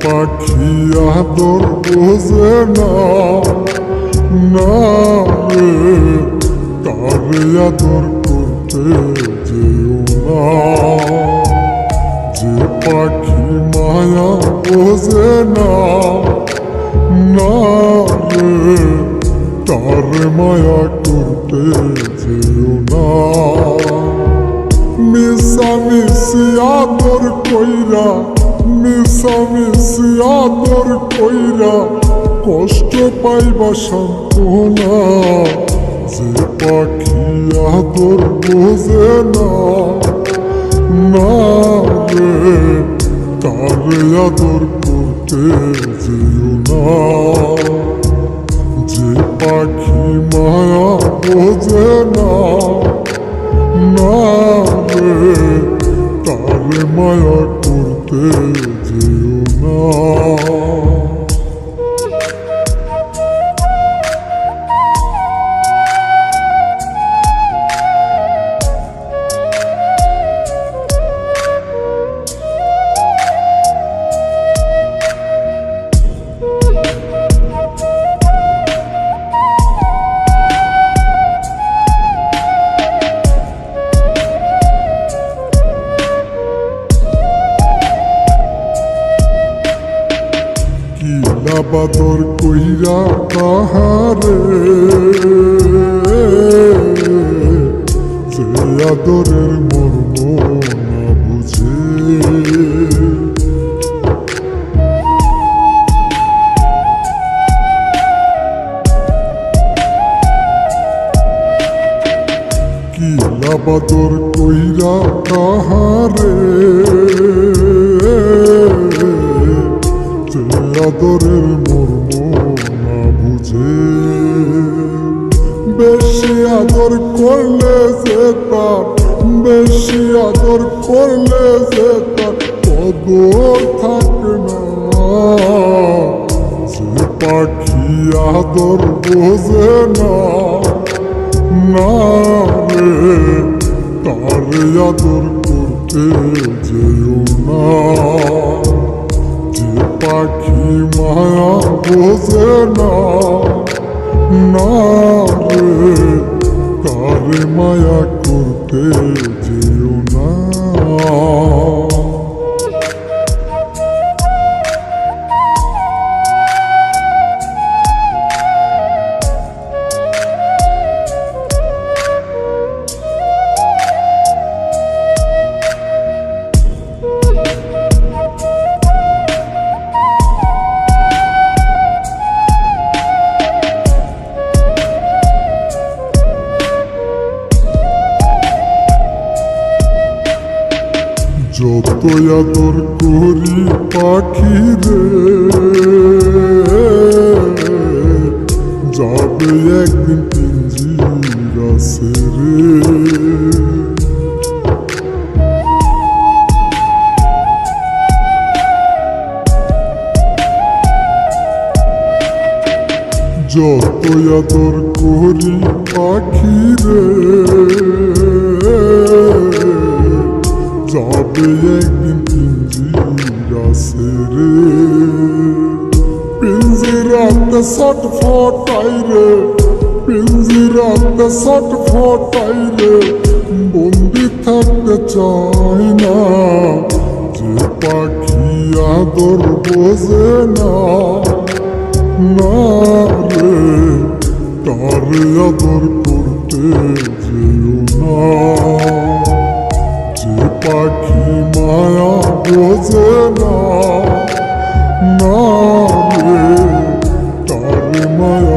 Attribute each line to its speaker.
Speaker 1: পাখি আদর বোঝে না, না রে তারে আদর করতে যেও না। যে পাখি মায়া বোঝে না, না রে তারে মায়া করতে যেও না। মিশামিশি আদর কইরা, মিশামিশি আদর কইরা কষ্ট পাইবা সান্ত্বনা। যে পাখি আদর বোঝে না, না রে তারে আদর করতে যেও না। যে পাখি মায়া বোঝে না, না রে তারে মায়া করতে যেও না। বাদর কইরা তাহারে, যে আদরের মর্ম না বুঝে। কিলা বাদর কইরা তাহারে, আদরের মর্ম না বুঝে। বেশি আদর করলে যে তার, বেশি আদর করলে যে তার কদর থাকে না। যে পাখি আদর বোঝে না, না রে তারে আদর করতে যেও না। পাখি মায়া বোঝে না, না রে তারে মায়া করতে যেও না। যতই আদর করি পাখি রে, যাবে একদিন পিঞ্জিরা ছেড়ে। যতই আদর করি পাখি রে, যাবে একদিন পিঞ্জিরা ছেড়ে। পিঞ্জিরাতে ছটফটাই রে, পিঞ্জিরাতে ছটফটাই রে বন্দি থাকতে চায় না। যে পাখি আদর বোঝে না, না রে তারে আদর করতে যেও না। যে পাখি মায়া বোঝে না, না রে তারে মায়া